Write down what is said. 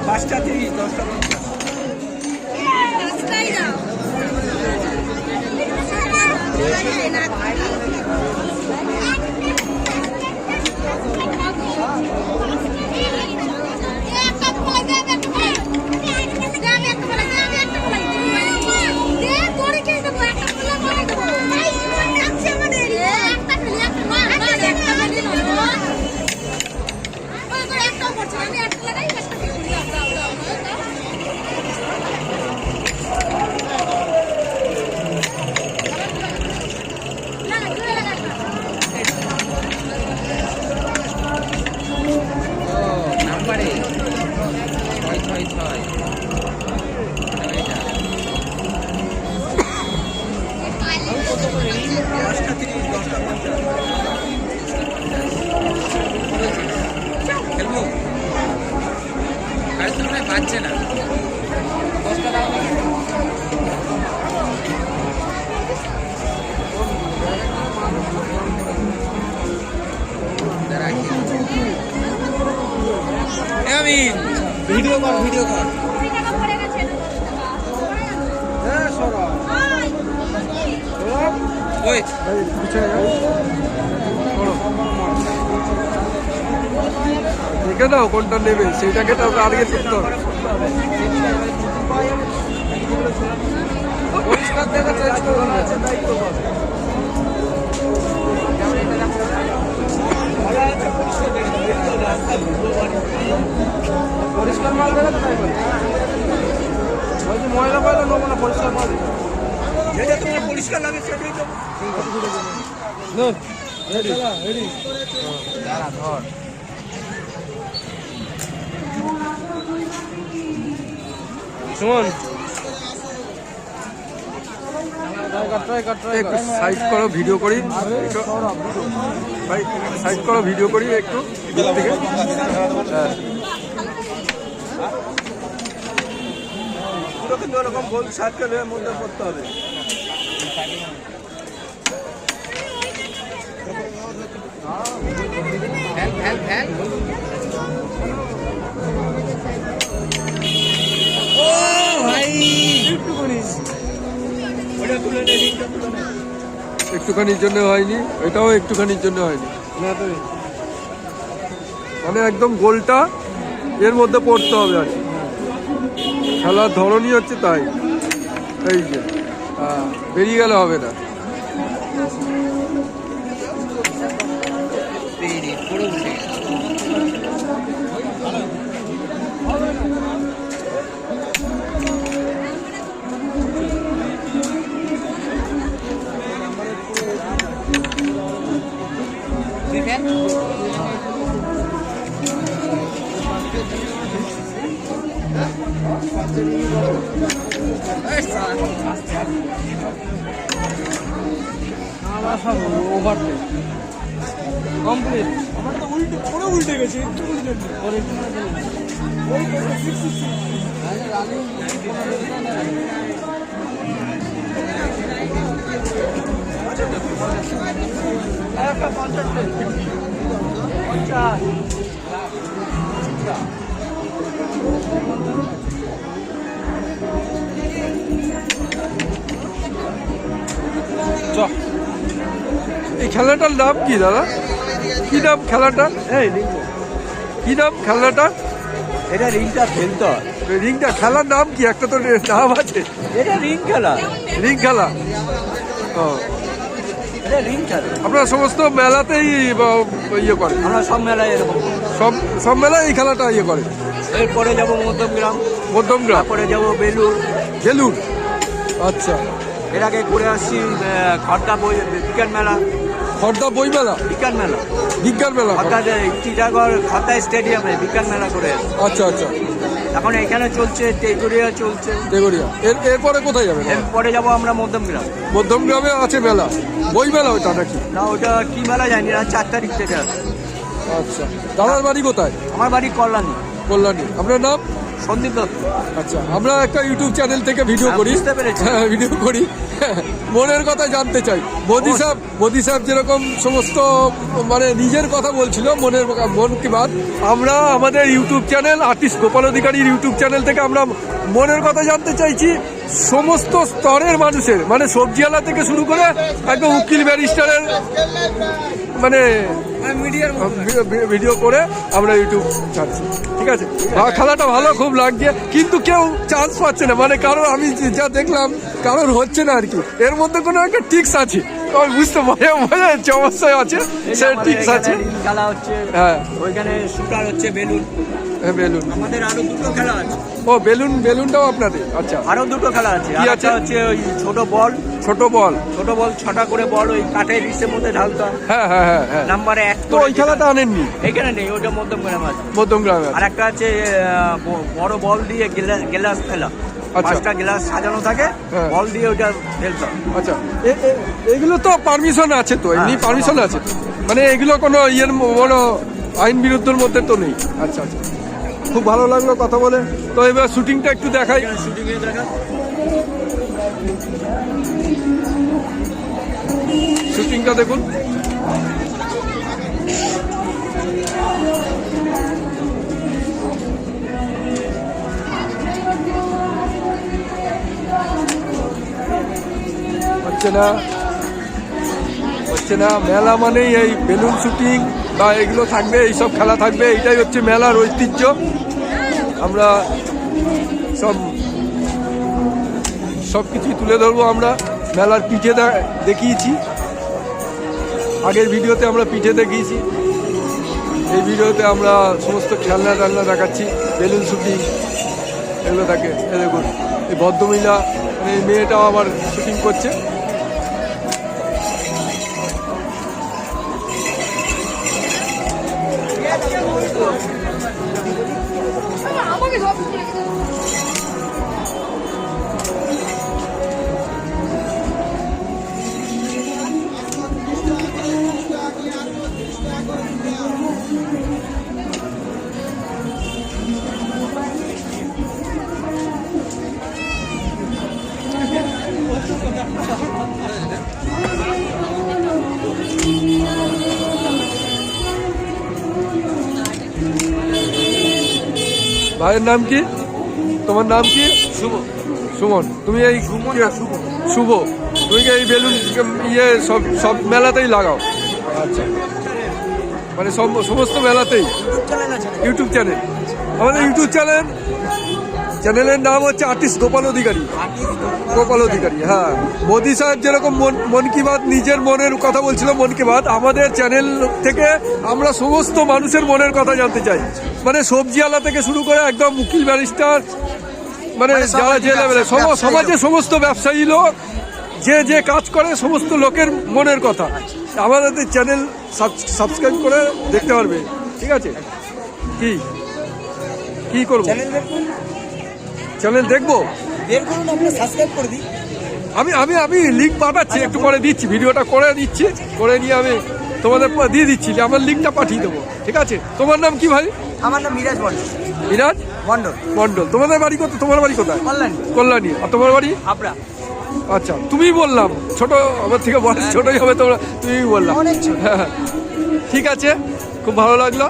5টা 30, 10টা 50। পাচ্ছে না আমি ভিডিও কর ওই দেখে দাও কোনটা নেবে সেটাকে তো আগে করতে হবে। পরিষ্কার দেখা চেষ্টা করা আছে দায়িত্ব পাবে। পরিষ্কার মাল দেবে তো তাই বলে ময়লা পয়লা নেবো না, পরিষ্কার মাল যেটা তোমার পরিষ্কার লাগে সেটাই তো। ধর শুন সাইড করো ভিডিও করি ভাই, সাইড করো ভিডিও করি একটু থেকে। পুরো কিন্তু ওরকম গোল সার্কেলের মধ্যে করতে হবে। ও ভাই একটুখানির জন্য হয়নি, এটাও একটুখানির জন্য হয়নি, মানে একদম গোলটা এর মধ্যে পড়তে হবে আর কি। খেলার ধরনই হচ্ছে তাই। এই যে বেরিয়ে গেলে হবে না। Overtake complete. আমার তো উল্টে গেছে একটু এই খেলাটার নাম কি দাদা? কি নাম খেলাটা? কি নাম খেলাটা? এটা রিংটা খেলতে হয়। রিংটা খেলার নাম কি? একটা তো নাম আছে। এটা রিং খেলা। রিং খেলা। ও, এটা রিং খেলা। আপনারা সমস্ত মেলাতেই ইয়ে করে? আমরা সব মেলায় এরকম। সব মেলায় এই খেলাটা ইয়ে করে। এরপরে যাবো মধ্যমগ্রাম, তারপরে যাবো বেলুর। আচ্ছা, এর আগে ঘুরে আসছি খড়দা বিজ্ঞান মেলা। খড়দা বই মেলা, বিজ্ঞান মেলা, টিটাগড় খড়দা স্টেডিয়ামে বিজ্ঞান মেলা করে। আচ্ছা আচ্ছা, এখন এখানে চলছে তেগুড়িয়া চলছে। এরপরে কোথায় যাবেন? এরপরে যাবো আমরা মধ্যমগ্রামে আছে মেলা, বই মেলা ওটা নাকি? না, ওটা কি মেলা জানি না, 4 তারিখ থেকে আছে। আচ্ছা, দাদার বাড়ি কোথায়? আমার বাড়ি কল্যাণী। আপনার নাম? সন্দীপ দত্ত। আচ্ছা, আমরা একটা ইউটিউব চ্যানেল থেকে ভিডিও করি, বুঝতে পেরেছি। হ্যাঁ, ভিডিও করি, মনের কথা জানতে চাই। মোদি সাহেব যেরকম সমস্ত মানে নিজের কথা বলছিল, মন কি বাত, আমরা আমাদের ইউটিউব চ্যানেল আর্টিস্ট গোপাল অধিকারীর ইউটিউব চ্যানেল থেকে আমরা মনের কথা জানতে চাইছি সমস্ত স্তরের মানুষের, মানে সবজিওয়ালা থেকে শুরু করে একদম উকিল ব্যারিস্টারের, মানে মিডিয়ার ভিডিও করে আমরা ইউটিউব ছাড়ছি। ঠিক আছে, খেলাটা ভালো খুব লাগছে, কিন্তু কেউ চান্স পাচ্ছে না, মানে কারোর আমি যা দেখলাম কারোর হচ্ছে না আর কি। এর মধ্যে কোনো একটা টিক্স আছে, আমি বুঝতে মজা যাচ্ছে, অবশ্যই আছে, সে টিক্স আছে। খেলা হচ্ছে, হ্যাঁ, ওইখানে শুটার হচ্ছে বেলুন। বেলুন, আমাদের আরো দুটো খেলা আছে। ও বেলুনটাও আপনাদের? আচ্ছা, আরো দুটো খেলা আছে। কি আর আছে? একটা হচ্ছে ওই ছোট বল, ছোট বল 6টা করে বল ওই কাঠের ইসের মধ্যে ঢালতে হয়। হ্যাঁ হ্যাঁ হ্যাঁ হ্যাঁ। নাম্বারে 1 তো ওই খেলাটা আনেননি? এখানে নেই, ওটা মধ্যমগ্রাম আছে। মধ্যমগ্রামে আর একটা আছে বড় বল দিয়ে গ্লাস খেলা। আচ্ছা। 5টা গ্লাস সাজানো থাকে, হ্যাঁ। বল দিয়ে ওটা ঢেলতে হয়। আচ্ছা, এগুলো তো পারমিশন আছে তো, এমনি হ্যাঁ, পারমিশন আছে তো, মানে এগুলো কোনো ইয়ের কোনো আইন বিরুদ্ধের মধ্যে তো নেই। আচ্ছা আচ্ছা, খুব ভালো লাগলো কথা বলে। তো এবার শুটিংটা একটু দেখাই, এখানে শুটিং এ দেখা। শুটিংটা দেখুন। হচ্ছে না মেলা মানেই এই বেলুন শুটিং বা এগুলো থাকবে, এইসব খেলা থাকবে, এইটাই হচ্ছে মেলার ঐতিহ্য। আমরা সব কিছুই তুলে ধরবো। আমরা মেলার পিঠে দেখিয়েছি, আগের ভিডিওতে আমরা পিঠে দেখিয়েছি, এই ভিডিওতে আমরা সমস্ত খেলনা টেলনা দেখাচ্ছি, বেলুন শুটিং এগুলো থাকে। এই দেখুন, এই ভদ্রমহিলা, মানে এই মেয়েটাও আবার শুটিং করছে। ভাইয়ের নাম কি? তোমার নাম কি? শুভ। সুমন। তুমি এই শুভ, তুমি কি এই বেলুন সব মেলাতেই লাগাও? আচ্ছা, মানে সমস্ত মেলাতেই ইউটিউব চ্যানেল? আমাদের ইউটিউব চ্যানেলের নাম হচ্ছে আর্টিস্ট গোপাল অধিকারী। হ্যাঁ, মোদি সাহেব যেরকম মন কি বাত নিজের মনের কথা বলছিল, মন কি বাত, আমাদের চ্যানেল থেকে আমরা সমস্ত মানুষের মনের কথা জানতে চাই, মানে সবজিওয়ালা থেকে শুরু করে একদম উকিল ব্যারিস্টার, মানে যারা যে লেভেলে সমাজে সমস্ত ব্যবসায়ী লোক, যে কাজ করে, সমস্ত লোকের মনের কথা আমাদের চ্যানেল সাবস্ক্রাইব করে দেখতে পারবে। ঠিক আছে, কি করবো? চ্যানেল দেখবো, আমি লিঙ্ক পাঠাচ্ছি, একটু করে দিচ্ছি, ভিডিওটা করে দিচ্ছি, করে নিয়ে আমি তোমাদের দিয়ে দিচ্ছি, আমার লিঙ্কটা পাঠিয়ে দেবো। ঠিক আছে, তোমার নাম কি ভাই? আমার নাম মিরাজ মন্ডল। মিরাজ মন্ডল। তোমাদের বাড়ি কোথায়? তোমার বাড়ি কোথায়? কল্যাণী। আর তোমার বাড়ি? আপরা। আচ্ছা, তুমি বললাম ছোট, আমার থেকে বয়স ছোটই হবে তোমরা, তুমি বললাম। হ্যাঁ, ঠিক আছে, খুব ভালো লাগলো।